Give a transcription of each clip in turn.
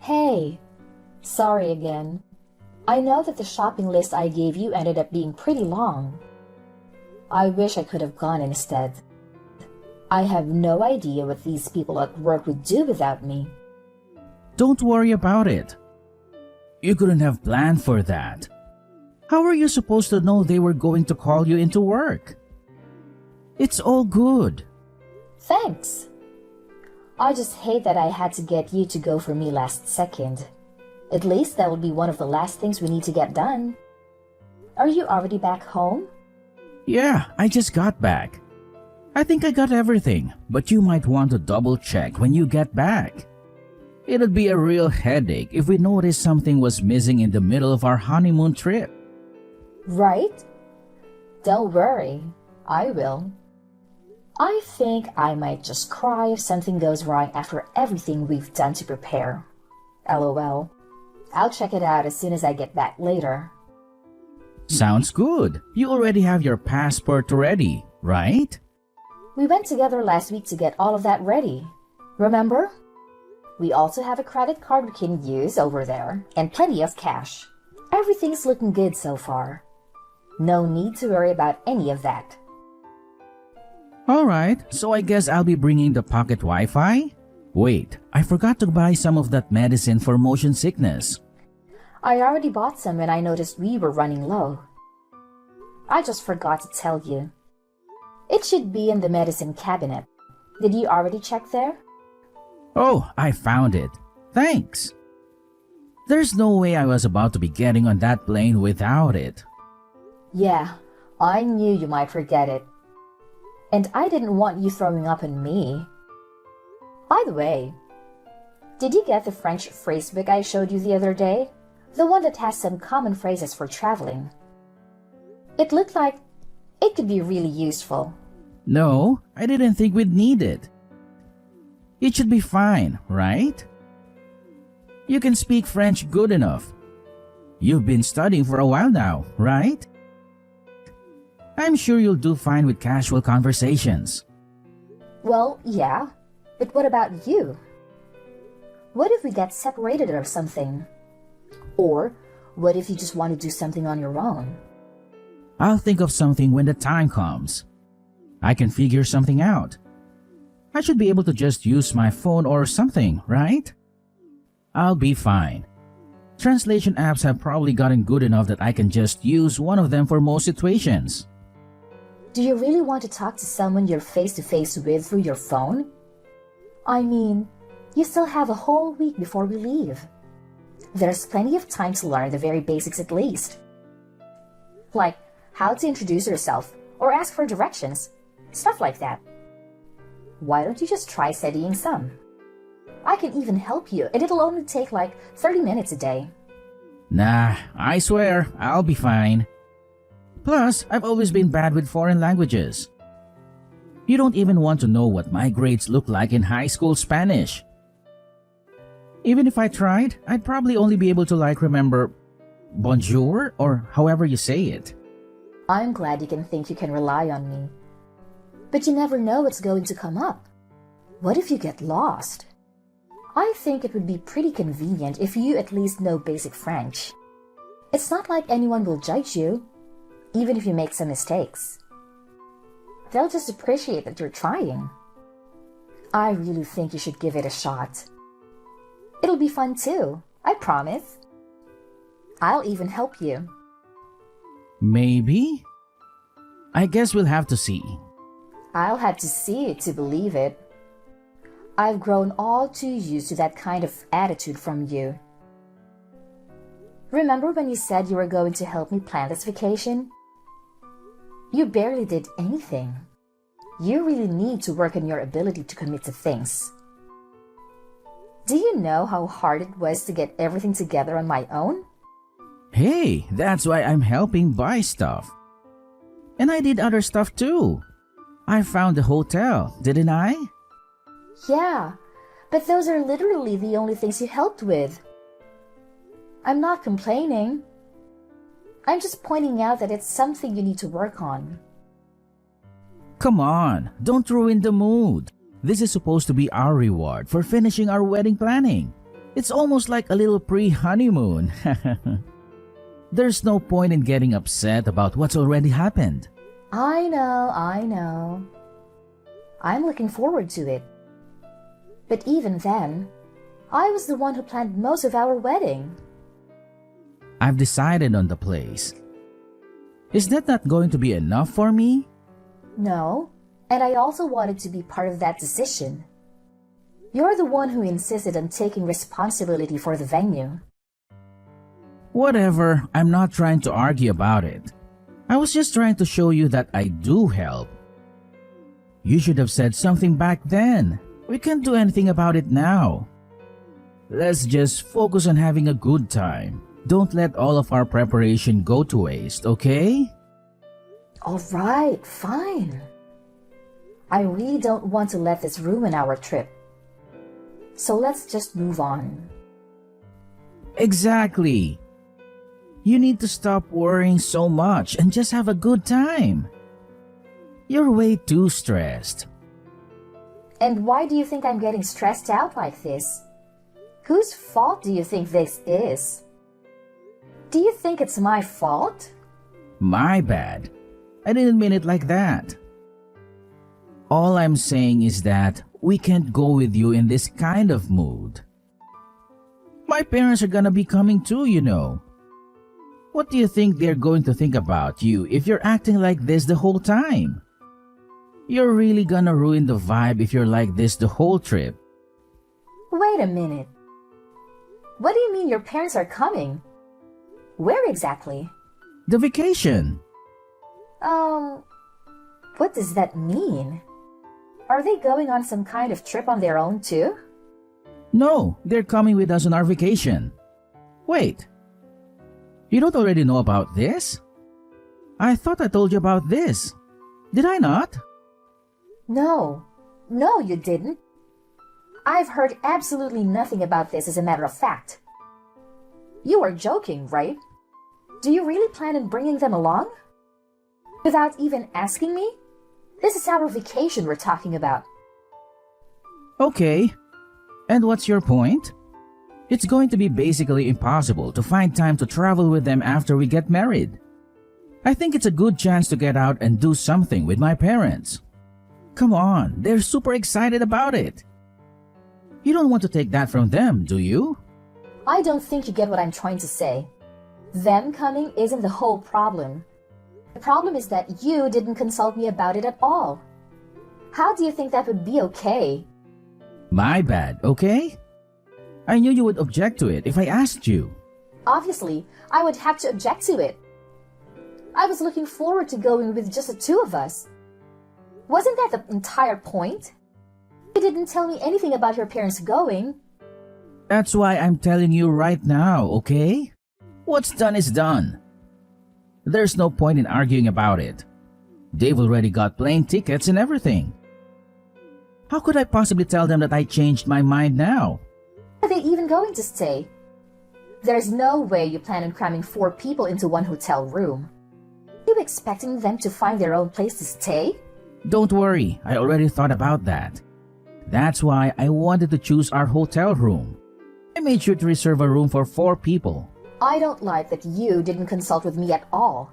Hey, sorry again. I know that the shopping list I gave you ended up being pretty long. I wish I could have gone instead. I have no idea what these people at work would do without me. Don't worry about it. You couldn't have planned for that. How were you supposed to know they were going to call you into work? It's all good. Thanks. I just hate that I had to get you to go for me last second. At least that will be one of the last things we need to get done. Are you already back home? Yeah, I just got back. I think I got everything, but you might want to double check when you get back. It'd be a real headache if we noticed something was missing in the middle of our honeymoon trip. Right? Don't worry, I will. I think I might just cry if something goes wrong after everything we've done to prepare. LOL. I'll check it out as soon as I get back later. Sounds good. You already have your passport ready, right? We went together last week to get all of that ready. Remember? We also have a credit card we can use over there, and plenty of cash. Everything's looking good so far. No need to worry about any of that. Alright, so I guess I'll be bringing the pocket Wi-Fi? Wait, I forgot to buy some of that medicine for motion sickness. I already bought some when I noticed we were running low. I just forgot to tell you. It should be in the medicine cabinet. Did you already check there? Oh, I found it. Thanks. There's no way I was about to be getting on that plane without it. Yeah, I knew you might forget it. And I didn't want you throwing up on me. By the way, did you get the French phrasebook I showed you the other day? The one that has some common phrases for traveling. It looked like it could be really useful. No, I didn't think we'd need it. It should be fine, right? You can speak French good enough. You've been studying for a while now, right? I'm sure you'll do fine with casual conversations. Well, yeah, but what about you? What if we get separated or something? Or what if you just want to do something on your own? I'll think of something when the time comes. I can figure something out. I should be able to just use my phone or something, right? I'll be fine. Translation apps have probably gotten good enough that I can just use one of them for most situations. Do you really want to talk to someone you're face-to-face with through your phone? I mean, you still have a whole week before we leave. There's plenty of time to learn the very basics at least. Like how to introduce yourself or ask for directions, stuff like that. Why don't you just try studying some? I can even help you, and it'll only take like 30 minutes a day. Nah, I swear, I'll be fine. Plus, I've always been bad with foreign languages. You don't even want to know what my grades look like in high school Spanish. Even if I tried, I'd probably only be able to remember bonjour or however you say it. I'm glad you can think you can rely on me. But you never know what's going to come up. What if you get lost? I think it would be pretty convenient if you at least know basic French. It's not like anyone will judge you, even if you make some mistakes. They'll just appreciate that you're trying. I really think you should give it a shot. It'll be fun too, I promise. I'll even help you. Maybe? I guess we'll have to see. I'll have to see it to believe it. I've grown all too used to that kind of attitude from you. Remember when you said you were going to help me plan this vacation? You barely did anything. You really need to work on your ability to commit to things. Do you know how hard it was to get everything together on my own? Hey, that's why I'm helping buy stuff. And I did other stuff too. I found the hotel, didn't I? Yeah, but those are literally the only things you helped with. I'm not complaining. I'm just pointing out that it's something you need to work on. Come on, don't ruin the mood. This is supposed to be our reward for finishing our wedding planning. It's almost like a little pre-honeymoon. There's no point in getting upset about what's already happened. I know. I'm looking forward to it. But even then, I was the one who planned most of our wedding. I've decided on the place. Is that not going to be enough for me? No, and I also wanted to be part of that decision. You're the one who insisted on taking responsibility for the venue. Whatever, I'm not trying to argue about it. I was just trying to show you that I do help. You should have said something back then. We can't do anything about it now. Let's just focus on having a good time. Don't let all of our preparation go to waste, okay? All right, fine. I really don't want to let this ruin our trip. So let's just move on. Exactly. You need to stop worrying so much and just have a good time. You're way too stressed. And why do you think I'm getting stressed out like this? Whose fault do you think this is? Do you think it's my fault? My bad. I didn't mean it like that. All I'm saying is that we can't go with you in this kind of mood. My parents are gonna be coming too, you know. What do you think they're going to think about you if you're acting like this the whole time? You're really gonna ruin the vibe if you're like this the whole trip. Wait a minute. What do you mean your parents are coming? Where exactly? The vacation. What does that mean? Are they going on some kind of trip on their own too? No, they're coming with us on our vacation. Wait. You don't already know about this? I thought I told you about this. Did I not? No, you didn't. I've heard absolutely nothing about this as a matter of fact. You are joking, right? Do you really plan on bringing them along? Without even asking me? This is our vacation we're talking about. Okay. And what's your point? It's going to be basically impossible to find time to travel with them after we get married. I think it's a good chance to get out and do something with my parents. Come on, they're super excited about it. You don't want to take that from them, do you? I don't think you get what I'm trying to say. Them coming isn't the whole problem. The problem is that you didn't consult me about it at all. How do you think that would be okay? My bad, okay? I knew you would object to it if I asked you. Obviously, I would have to object to it. I was looking forward to going with just the two of us. Wasn't that the entire point? You didn't tell me anything about your parents going. That's why I'm telling you right now, okay? What's done is done. There's no point in arguing about it. They've already got plane tickets and everything. How could I possibly tell them that I changed my mind now? Are they even going to stay? There's no way you plan on cramming 4 people into one hotel room. Are you expecting them to find their own place to stay? Don't worry, I already thought about that. That's why I wanted to choose our hotel room. I made sure to reserve a room for 4 people. I don't like that you didn't consult with me at all.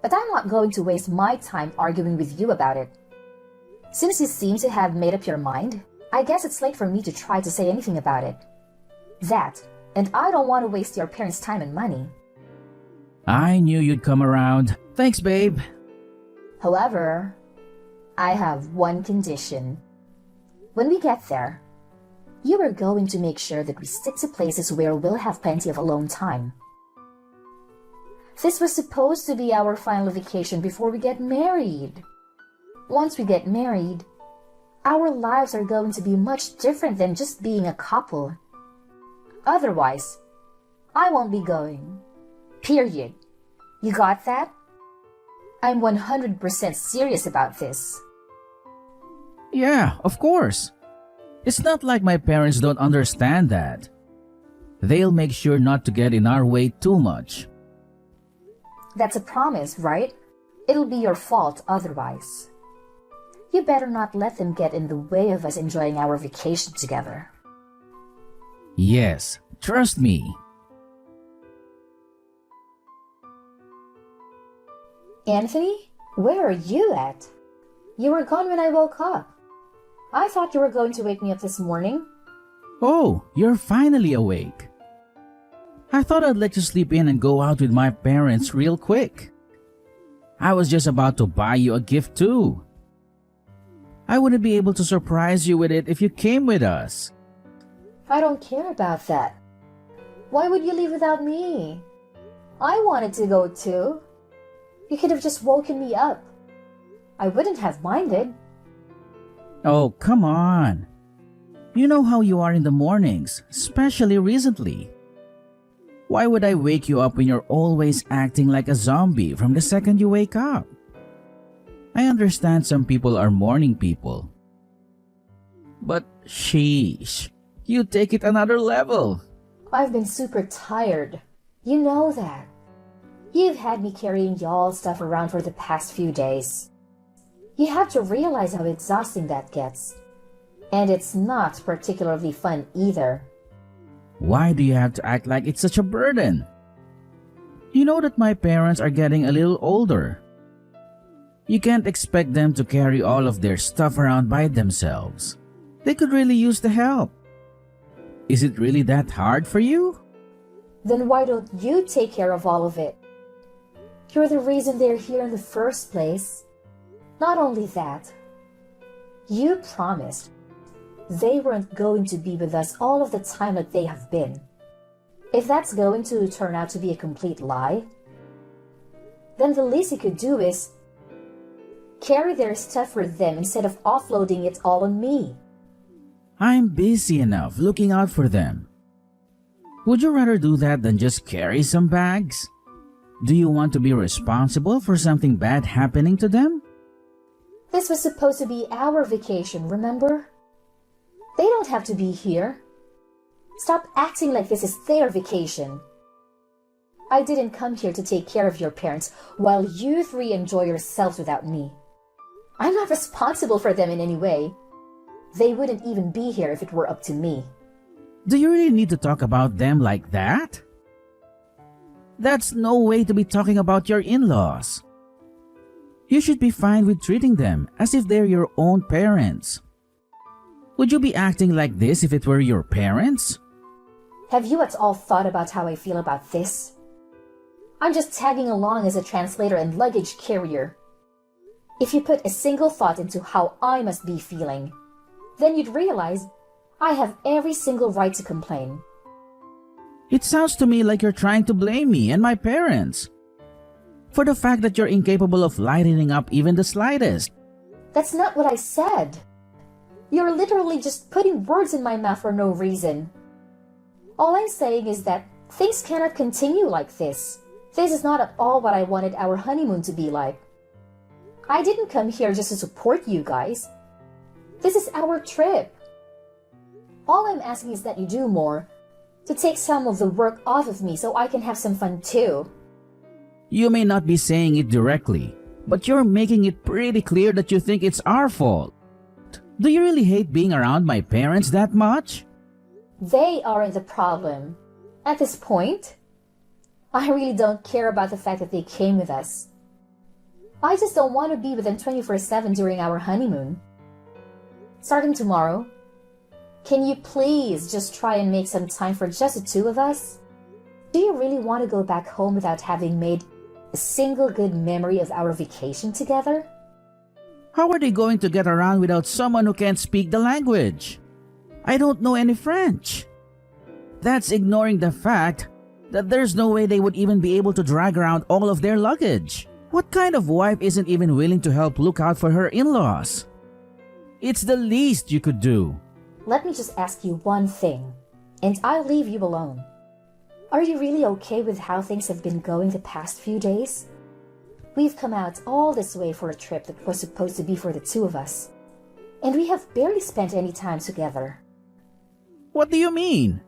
But I'm not going to waste my time arguing with you about it. Since you seem to have made up your mind, I guess it's late for me to try to say anything about it. That, and I don't want to waste your parents' time and money. I knew you'd come around. Thanks, babe. However, I have one condition. When we get there, you are going to make sure that we stick to places where we'll have plenty of alone time. This was supposed to be our final vacation before we get married. Once we get married, our lives are going to be much different than just being a couple. Otherwise, I won't be going. Period. You got that? I'm 100% serious about this. Yeah, of course. It's not like my parents don't understand that. They'll make sure not to get in our way too much. That's a promise, right? It'll be your fault otherwise. You better not let them get in the way of us enjoying our vacation together. Yes, trust me. Anthony, where are you at? You were gone when I woke up. I thought you were going to wake me up this morning. Oh, you're finally awake. I thought I'd let you sleep in and go out with my parents real quick. I was just about to buy you a gift too. I wouldn't be able to surprise you with it if you came with us. I don't care about that. Why would you leave without me? I wanted to go too. You could have just woken me up. I wouldn't have minded. Oh, come on. You know how you are in the mornings, especially recently. Why would I wake you up when you're always acting like a zombie from the second you wake up? I understand some people are morning people. But sheesh, you take it another level. I've been super tired. You know that. You've had me carrying y'all's stuff around for the past few days. You have to realize how exhausting that gets. And it's not particularly fun either. Why do you have to act like it's such a burden? You know that my parents are getting a little older. You can't expect them to carry all of their stuff around by themselves. They could really use the help. Is it really that hard for you? Then why don't you take care of all of it? You're the reason they're here in the first place. Not only that, you promised they weren't going to be with us all of the time that they have been. If that's going to turn out to be a complete lie, then the least you could do is carry their stuff for them instead of offloading it all on me. I'm busy enough looking out for them. Would you rather do that than just carry some bags? Do you want to be responsible for something bad happening to them? This was supposed to be our vacation, remember? They don't have to be here. Stop acting like this is their vacation. I didn't come here to take care of your parents while you three enjoy yourselves without me. I'm not responsible for them in any way. They wouldn't even be here if it were up to me. Do you really need to talk about them like that? That's no way to be talking about your in-laws. You should be fine with treating them as if they're your own parents. Would you be acting like this if it were your parents? Have you at all thought about how I feel about this? I'm just tagging along as a translator and luggage carrier. If you put a single thought into how I must be feeling, then you'd realize I have every single right to complain. It sounds to me like you're trying to blame me and my parents for the fact that you're incapable of lightening up even the slightest. That's not what I said. You're literally just putting words in my mouth for no reason. All I'm saying is that things cannot continue like this. This is not at all what I wanted our honeymoon to be like. I didn't come here just to support you guys. This is our trip. All I'm asking is that you do more, to take some of the work off of me so I can have some fun too. You may not be saying it directly, but you're making it pretty clear that you think it's our fault. Do you really hate being around my parents that much? They aren't the problem. At this point, I really don't care about the fact that they came with us. I just don't want to be with them 24/7 during our honeymoon. Starting tomorrow, can you please just try and make some time for just the two of us? Do you really want to go back home without having made a single good memory of our vacation together? How are they going to get around without someone who can't speak the language? I don't know any French. That's ignoring the fact that there's no way they would even be able to drag around all of their luggage. What kind of wife isn't even willing to help look out for her in-laws? It's the least you could do. Let me just ask you one thing, and I'll leave you alone. Are you really okay with how things have been going the past few days? We've come out all this way for a trip that was supposed to be for the two of us, and we have barely spent any time together. What do you mean?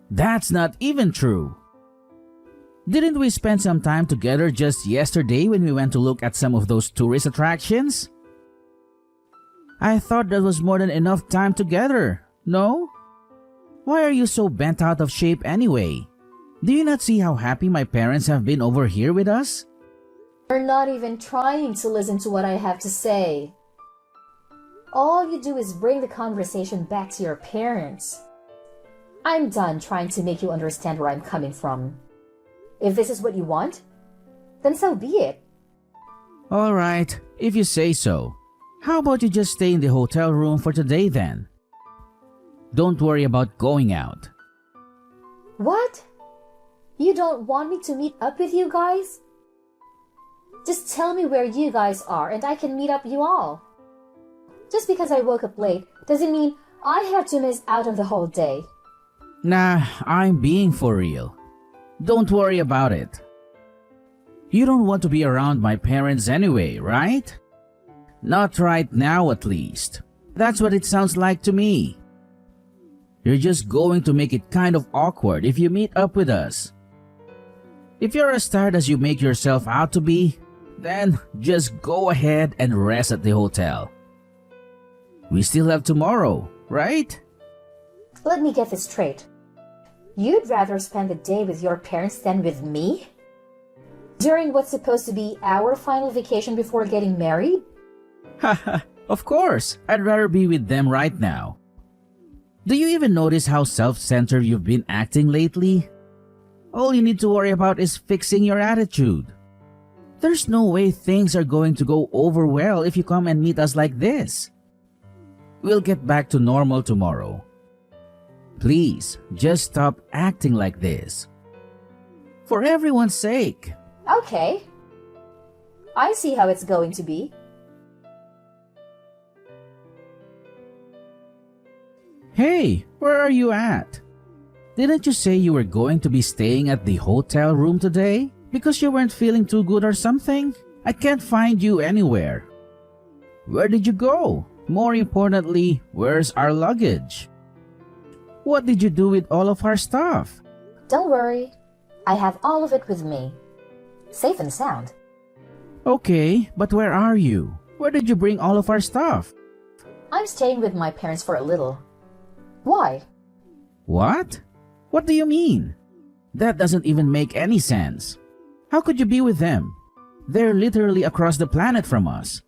That's not even true. Didn't we spend some time together just yesterday when we went to look at some of those tourist attractions? I thought that was more than enough time together, no? Why are you so bent out of shape anyway? Do you not see how happy my parents have been over here with us? You're not even trying to listen to what I have to say. All you do is bring the conversation back to your parents. I'm done trying to make you understand where I'm coming from. If this is what you want, then so be it. Alright, if you say so. How about you just stay in the hotel room for today then? Don't worry about going out. What? You don't want me to meet up with you guys? Just tell me where you guys are and I can meet up you all. Just because I woke up late doesn't mean I have to miss out on the whole day. Nah, I'm being for real. Don't worry about it. You don't want to be around my parents anyway, right? Not right now at least. That's what it sounds like to me. You're just going to make it kind of awkward if you meet up with us. If you're as tired as you make yourself out to be, then just go ahead and rest at the hotel. We still have tomorrow, right? Let me get this straight. You'd rather spend the day with your parents than with me? During what's supposed to be our final vacation before getting married? Haha, of course, I'd rather be with them right now. Do you even notice how self-centered you've been acting lately? All you need to worry about is fixing your attitude. There's no way things are going to go over well if you come and meet us like this. We'll get back to normal tomorrow. Please, just stop acting like this. For everyone's sake. Okay. I see how it's going to be. Hey, where are you at? Didn't you say you were going to be staying at the hotel room today? Because you weren't feeling too good or something? I can't find you anywhere. Where did you go? More importantly, where's our luggage? What did you do with all of our stuff? Don't worry. I have all of it with me. Safe and sound. Okay, but where are you? Where did you bring all of our stuff? I'm staying with my parents for a little. Why? What? What do you mean? That doesn't even make any sense. How could you be with them? They're literally across the planet from us.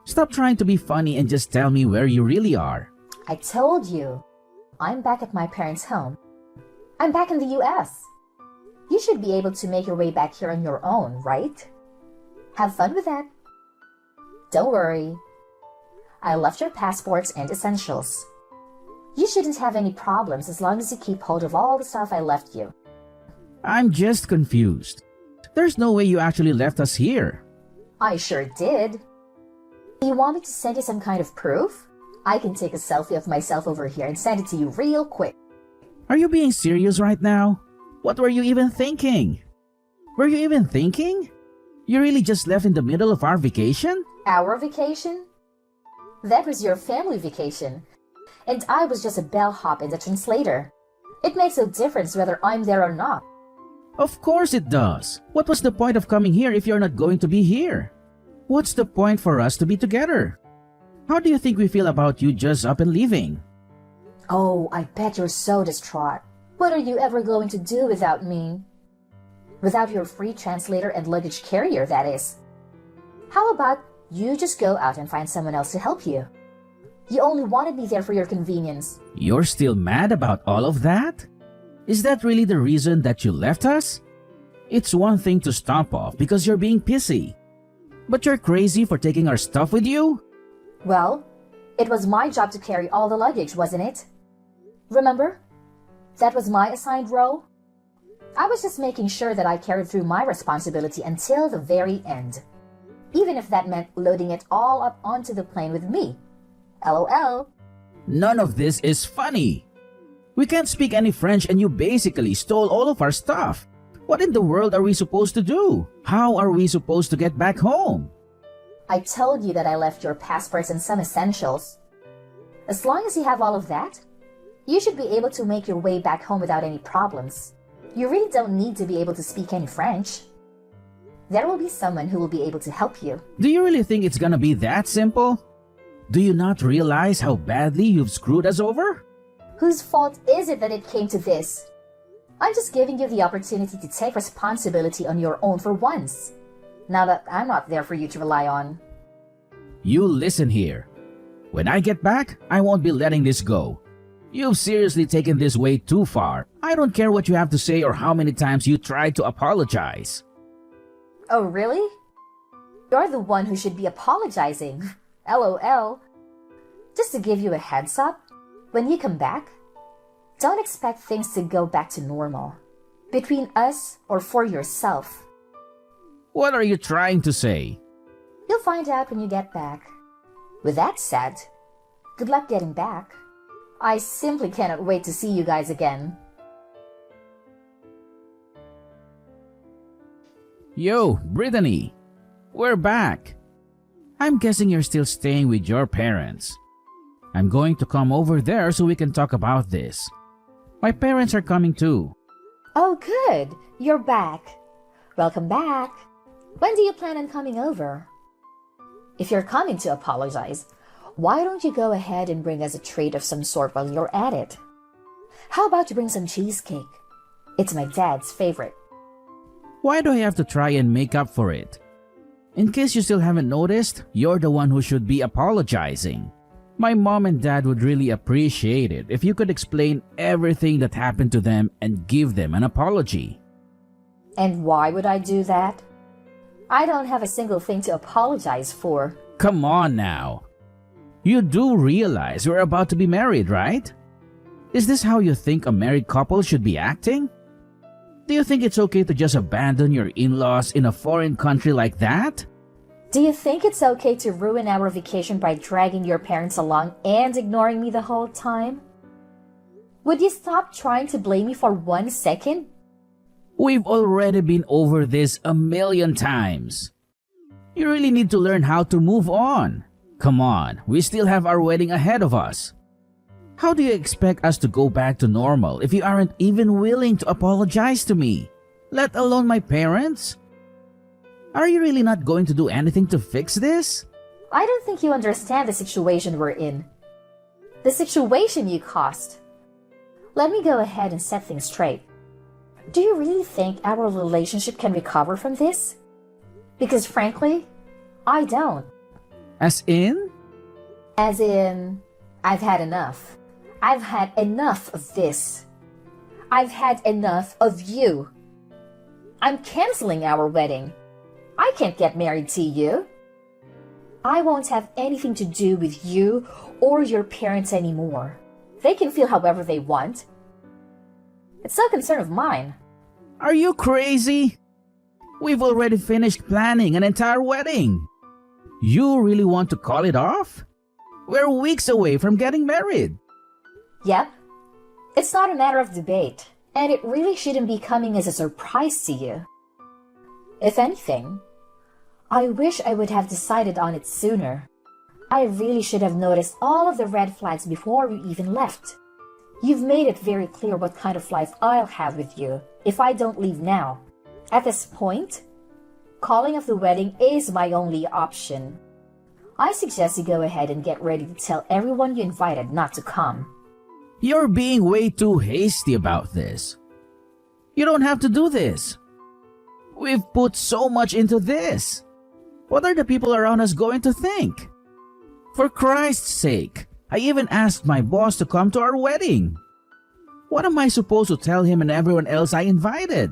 Stop trying to be funny and just tell me where you really are. I told you. I'm back at my parents' home. I'm back in the US. You should be able to make your way back here on your own, right? Have fun with that. Don't worry. I left your passports and essentials. You shouldn't have any problems as long as you keep hold of all the stuff I left you. I'm just confused. There's no way you actually left us here. I sure did. You want me to send you some kind of proof? I can take a selfie of myself over here and send it to you real quick. Are you being serious right now? What were you even thinking? Were you even thinking? You really just left in the middle of our vacation? Our vacation? That was your family vacation. And I was just a bellhop and a translator. It makes no difference whether I'm there or not. Of course it does. What was the point of coming here if you're not going to be here? What's the point for us to be together? How do you think we feel about you just up and leaving? Oh, I bet you're so distraught. What are you ever going to do without me? Without your free translator and luggage carrier, that is. How about you just go out and find someone else to help you? You only wanted me there for your convenience. You're still mad about all of that? Is that really the reason that you left us? It's one thing to stomp off because you're being pissy. But you're crazy for taking our stuff with you? Well, it was my job to carry all the luggage, wasn't it? Remember? That was my assigned role. I was just making sure that I carried through my responsibility until the very end. Even if that meant loading it all up onto the plane with me. LOL. None of this is funny. We can't speak any French and you basically stole all of our stuff. What in the world are we supposed to do? How are we supposed to get back home? I told you that I left your passports and some essentials. As long as you have all of that, you should be able to make your way back home without any problems. You really don't need to be able to speak any French. There will be someone who will be able to help you. Do you really think it's gonna be that simple? Do you not realize how badly you've screwed us over? Whose fault is it that it came to this? I'm just giving you the opportunity to take responsibility on your own for once, now that I'm not there for you to rely on. You listen here. When I get back, I won't be letting this go. You've seriously taken this way too far. I don't care what you have to say or how many times you tried to apologize. Oh, really? You're the one who should be apologizing. LOL. Just to give you a heads up, when you come back, don't expect things to go back to normal. Between us or for yourself. What are you trying to say? You'll find out when you get back. With that said, good luck getting back. I simply cannot wait to see you guys again. Yo, Brittany. We're back. I'm guessing you're still staying with your parents. I'm going to come over there so we can talk about this. My parents are coming too. Oh, good. You're back. Welcome back. When do you plan on coming over? If you're coming to apologize, why don't you go ahead and bring us a treat of some sort while you're at it? How about you bring some cheesecake? It's my dad's favorite. Why do I have to try and make up for it? In case you still haven't noticed, you're the one who should be apologizing. My mom and dad would really appreciate it if you could explain everything that happened to them and give them an apology. And why would I do that? I don't have a single thing to apologize for. Come on now. You do realize we're about to be married, right? Is this how you think a married couple should be acting? Do you think it's okay to just abandon your in-laws in a foreign country like that? Do you think it's okay to ruin our vacation by dragging your parents along and ignoring me the whole time? Would you stop trying to blame me for 1 second? We've already been over this a million times. You really need to learn how to move on. Come on, we still have our wedding ahead of us. How do you expect us to go back to normal if you aren't even willing to apologize to me, let alone my parents? Are you really not going to do anything to fix this? I don't think you understand the situation we're in. The situation you caused. Let me go ahead and set things straight. Do you really think our relationship can recover from this? Because frankly, I don't. As in? As in, I've had enough. I've had enough of this. I've had enough of you. I'm canceling our wedding. I can't get married to you. I won't have anything to do with you or your parents anymore. They can feel however they want. It's no concern of mine. Are you crazy? We've already finished planning an entire wedding. You really want to call it off? We're weeks away from getting married. Yep. It's not a matter of debate, and it really shouldn't be coming as a surprise to you. If anything, I wish I would have decided on it sooner. I really should have noticed all of the red flags before we even left. You've made it very clear what kind of life I'll have with you if I don't leave now. At this point, calling off the wedding is my only option. I suggest you go ahead and get ready to tell everyone you invited not to come. You're being way too hasty about this. You don't have to do this. We've put so much into this. What are the people around us going to think? For Christ's sake, I even asked my boss to come to our wedding. What am I supposed to tell him and everyone else I invited?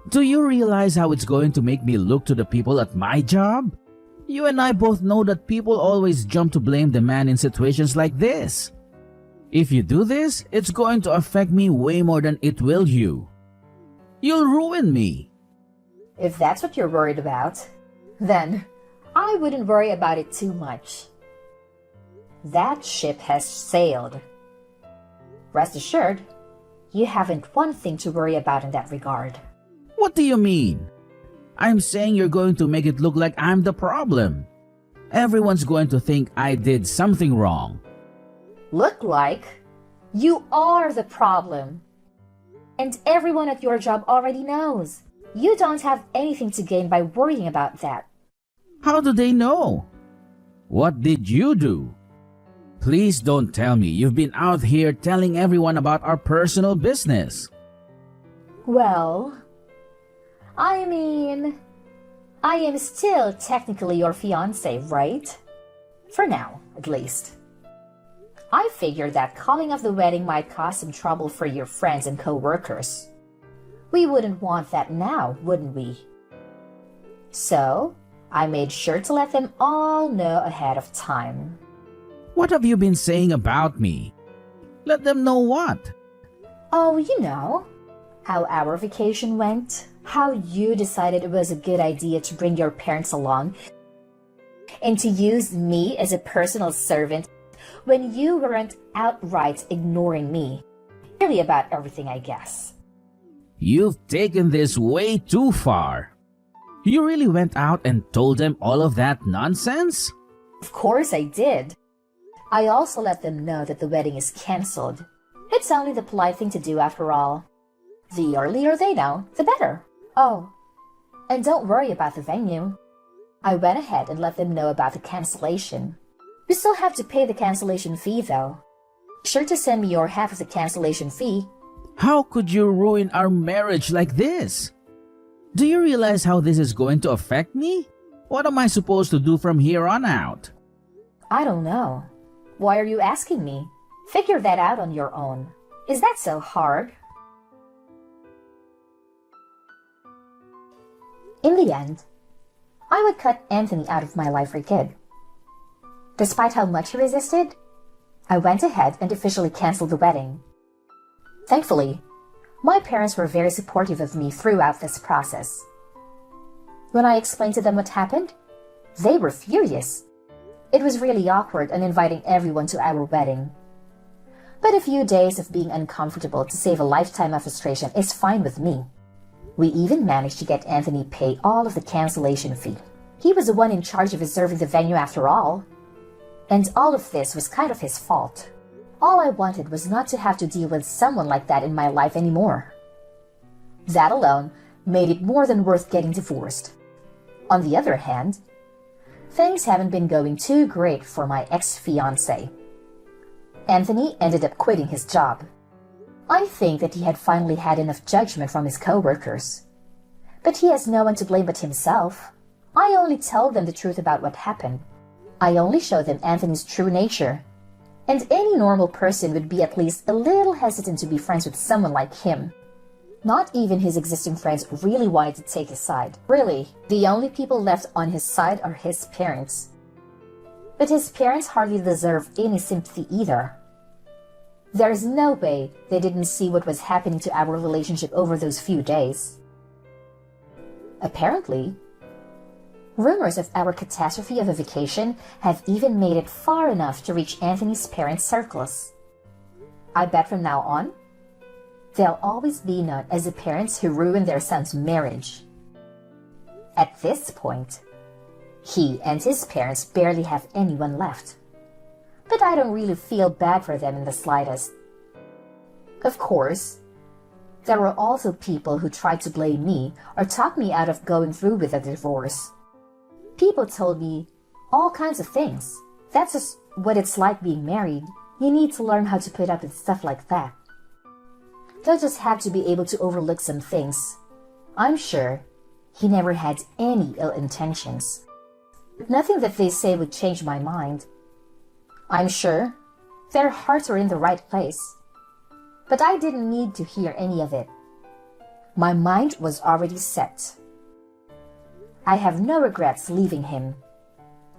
Do you realize how it's going to make me look to the people at my job? You and I both know that people always jump to blame the man in situations like this. If you do this, it's going to affect me way more than it will you. You'll ruin me. If that's what you're worried about, then I wouldn't worry about it too much. That ship has sailed. Rest assured, you haven't one thing to worry about in that regard. What do you mean? I'm saying you're going to make it look like I'm the problem. Everyone's going to think I did something wrong. Look like you are the problem. And everyone at your job already knows. You don't have anything to gain by worrying about that. How do they know? What did you do? Please don't tell me you've been out here telling everyone about our personal business. Well, I mean, I am still technically your fiancé, right? For now, at least. I figured that calling off the wedding might cause some trouble for your friends and co-workers. We wouldn't want that now, wouldn't we? So, I made sure to let them all know ahead of time. What have you been saying about me? Let them know what? Oh, you know, how our vacation went, how you decided it was a good idea to bring your parents along, and to use me as a personal servant when you weren't outright ignoring me. Really about everything, I guess. You've taken this way too far. You really went out and told them all of that nonsense? Of course I did. I also let them know that the wedding is cancelled. It's only the polite thing to do after all. The earlier they know, the better. Oh, and don't worry about the venue. I went ahead and let them know about the cancellation. You still have to pay the cancellation fee though. Be sure to send me your half of the cancellation fee. How could you ruin our marriage like this? Do you realize how this is going to affect me? What am I supposed to do from here on out? I don't know. Why are you asking me? Figure that out on your own. Is that so hard? In the end, I would cut Anthony out of my life for good. Despite how much he resisted, I went ahead and officially canceled the wedding. Thankfully, my parents were very supportive of me throughout this process. When I explained to them what happened, they were furious. It was really awkward and inviting everyone to our wedding. But a few days of being uncomfortable to save a lifetime of frustration is fine with me. We even managed to get Anthony pay all of the cancellation fee. He was the one in charge of reserving the venue after all. And all of this was kind of his fault. All I wanted was not to have to deal with someone like that in my life anymore. That alone made it more than worth getting divorced. On the other hand, things haven't been going too great for my ex-fiancé. Anthony ended up quitting his job. I think that he had finally had enough judgment from his co-workers. But he has no one to blame but himself. I only told them the truth about what happened. I only showed them Anthony's true nature. And any normal person would be at least a little hesitant to be friends with someone like him. Not even his existing friends really wanted to take his side. Really, the only people left on his side are his parents. But his parents hardly deserve any sympathy either. There's no way they didn't see what was happening to our relationship over those few days. Apparently, rumors of our catastrophe of a vacation have even made it far enough to reach Anthony's parents' circles. I bet from now on, they'll always be known as the parents who ruined their son's marriage. At this point, he and his parents barely have anyone left. But I don't really feel bad for them in the slightest. Of course, there were also people who tried to blame me or talk me out of going through with a divorce. People told me all kinds of things. That's just what it's like being married. You need to learn how to put up with stuff like that. They'll just have to be able to overlook some things. I'm sure he never had any ill intentions. Nothing that they say would change my mind. I'm sure their hearts were in the right place. But I didn't need to hear any of it. My mind was already set. I have no regrets leaving him.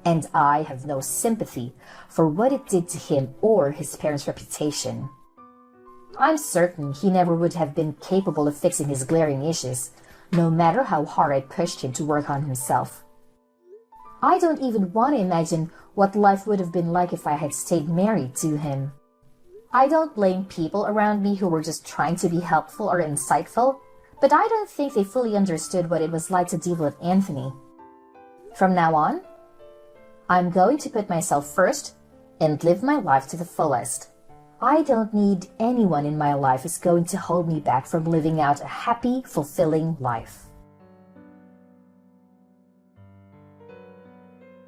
And I have no sympathy for what it did to him or his parents' reputation. I'm certain he never would have been capable of fixing his glaring issues, no matter how hard I pushed him to work on himself. I don't even want to imagine what life would have been like if I had stayed married to him. I don't blame people around me who were just trying to be helpful or insightful, but I don't think they fully understood what it was like to deal with Anthony. From now on, I'm going to put myself first and live my life to the fullest. I don't need anyone in my life who's going to hold me back from living out a happy, fulfilling life.